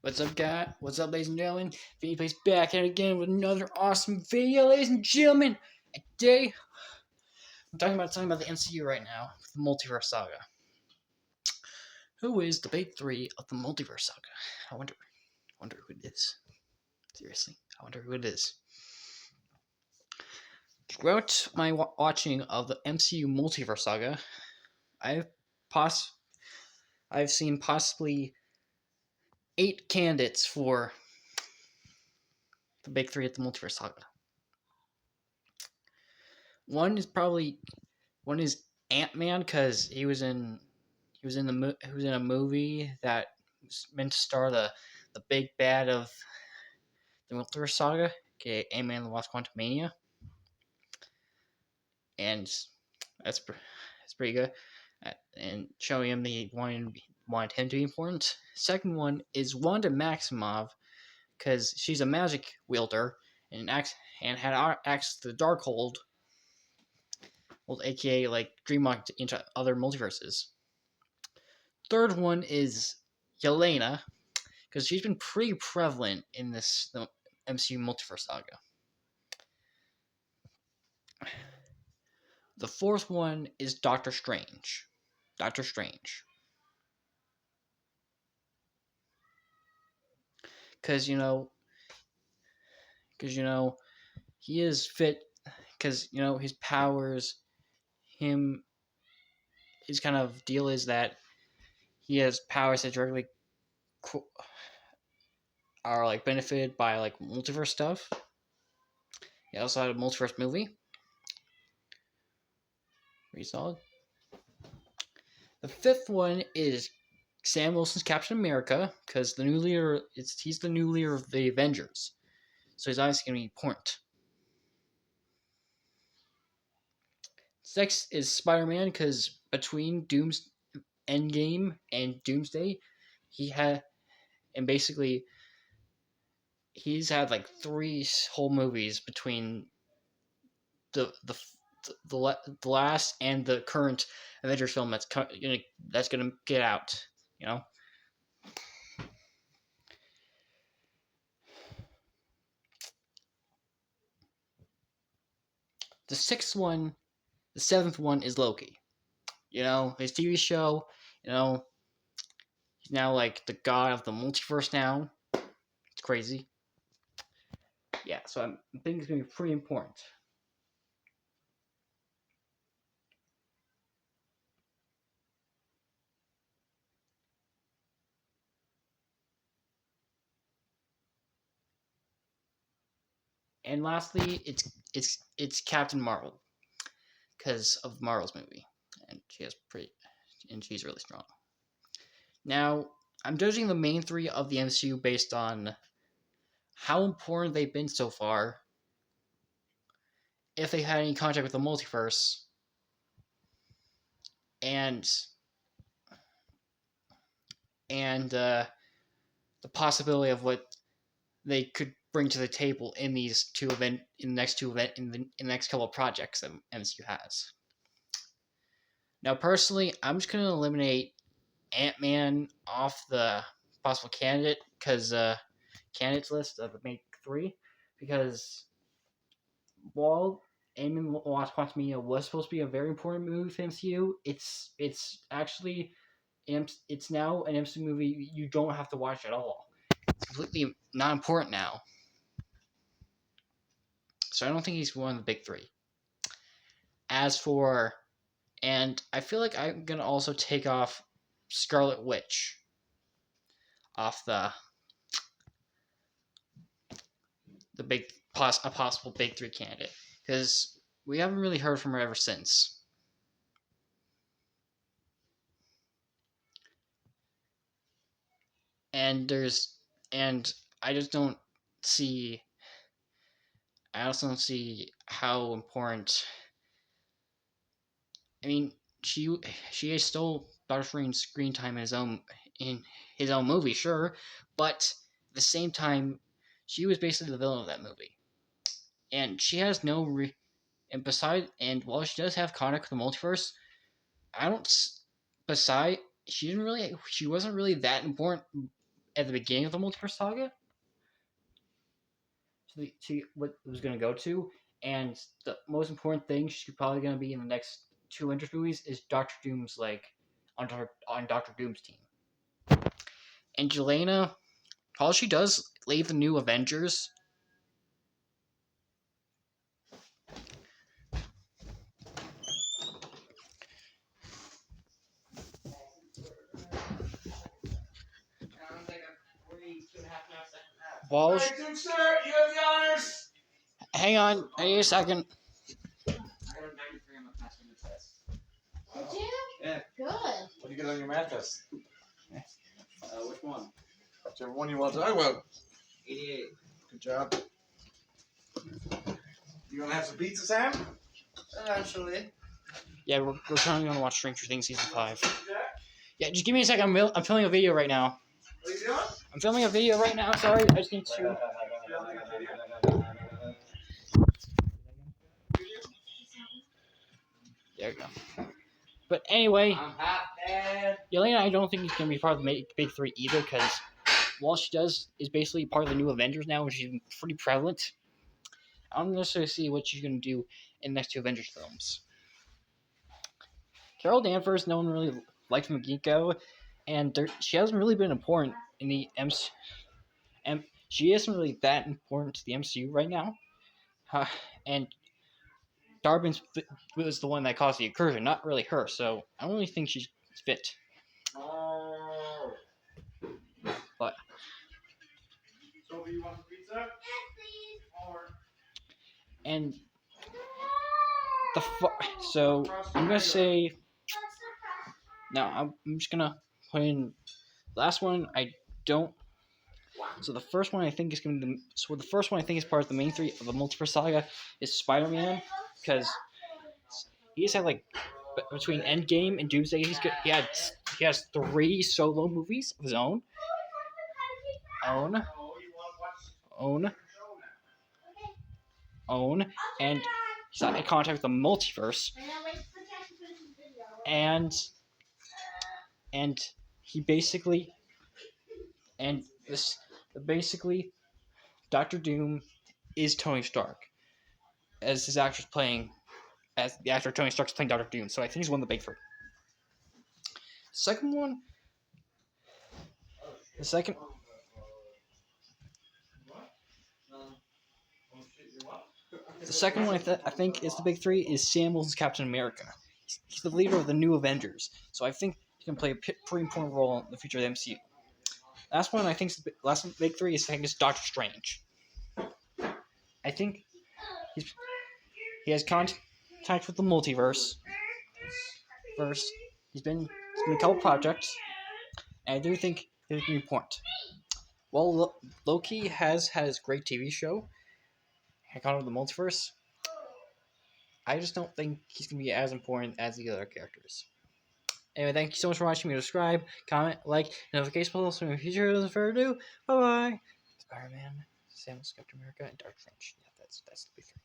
What's up, guy? What's up, ladies and gentlemen? Vinny Plays back at it again with another awesome video, ladies and gentlemen. And today, I'm talking about the MCU right now, the multiverse saga. Who is the big three of the multiverse saga? I wonder who it is. Seriously, I wonder who it is. Throughout my watching of the MCU multiverse saga, I've seen possibly 8 candidates for the big three of the multiverse saga. One is Ant-Man because he was in a movie that was meant to star the big bad of the multiverse saga, okay, Ant-Man and the Wasp: Quantumania, and that's pretty good, and showing him the wanted him to be important. Second one is Wanda Maximoff because she's a magic wielder and had access to the Darkhold, well, aka like dreamwalk into other multiverses. Third one is Yelena, because she's been pretty prevalent in the MCU multiverse saga. The fourth one is Doctor Strange. Doctor Strange. Because, he is fit, because, his powers, his kind of deal is that he has powers that directly are, like, benefited by, like, multiverse stuff. He also had a multiverse movie. Pretty solid. The fifth one is Sam Wilson's Captain America, because he's the new leader of the Avengers, so he's obviously going to be important. Sixth is Spider-Man, because between Doom's Endgame and Doomsday, he's had like 3 whole movies between the last and the current Avengers film that's gonna get out. The seventh one is Loki. His TV show. He's now like the god of the multiverse now. It's crazy. Yeah, so I think it's gonna be pretty important. And lastly, it's Captain Marvel, because of Marvel's movie, and she's really strong. Now, I'm judging the main 3 of the MCU based on how important they've been so far, if they had any contact with the multiverse, and the possibility of what they could bring to the table in the next couple of projects that MCU has. Now, personally, I'm just going to eliminate Ant-Man off the possible candidates list of the main 3, because while Ant-Man and the Wasp: Quantumania was supposed to be a very important movie for MCU, it's actually it's now an MCU movie you don't have to watch at all. It's completely not important now. So I don't think he's one of the big 3. And I feel like I'm going to also take off Scarlet Witch off a possible big 3 candidate, because we haven't really heard from her ever since. And I also don't see how important. I mean, she stole Doctor Strange's screen time in his own movie, sure, but at the same time, she was basically the villain of that movie, and she has and while she does have contact with the multiverse, she wasn't really that important at the beginning of the multiverse saga to what it was going to go to, and the most important thing she's probably going to be in the next two Avengers movies is Doctor Doom's like on Doctor Doom's team. And Jelena, all she does leave the new Avengers. While she, Hey, sir, you have the honors. hang on, I need a second. I got a 93 on my passing the test. Did you? Yeah. Good. What do you get on your math test? Which one? Whichever one you want to talk about. 88. Good job. You gonna have some pizza, Sam? Eventually. Yeah, we're currently going to watch Stranger Things season 5. Yeah, just give me a second. I'm filming a video right now. What are you doing? I'm filming a video right now. Sorry, I just need to. There you go. But anyway, I'm half dead. Yelena, I don't think he's going to be part of the big three either, because all she does is basically part of the new Avengers now, which is pretty prevalent. I don't necessarily see what she's going to do in the next two Avengers films. Carol Danvers, no one really liked from the get-go, and she hasn't really been important in the MCU. She isn't really that important to the MCU right now. And Darwin was the one that caused the incursion, not really her, so I don't really think she's fit. But Sophie, you want some pizza? Yes, please. and so I'm gonna say no. I'm just gonna put in the last one. I don't. So the first one I think is going to. So the first one I think is part of the main three of the multiverse saga is Spider-Man, because he's had like between Endgame and Doomsday, he has 3 solo movies of his own, and he's not in contact with the multiverse, and he basically basically Doctor Doom is Tony Stark, as his actor's playing as the actor Tony Stark's playing Doctor Doom. So I think he's one of the big 3. Second one. The second. The second one I think is the big 3 is Sam Wilson's Captain America. He's the leader of the new Avengers, so I think he can play a pretty important role in the future of the MCU. Last one I think is the last big 3 is Doctor Strange. I think he has contact with the multiverse. He's been in a couple projects, and I do think he's going to be important. Well, Loki has had his great TV show, Icon of the Multiverse. I just don't think he's going to be as important as the other characters. Anyway, thank you so much for watching. Subscribe, comment, like, notification bell so in the future doesn't further ado. Bye bye. Spider-Man, Sam Wilson, Captain America, and Doctor Strange. Yeah, that's the big 3.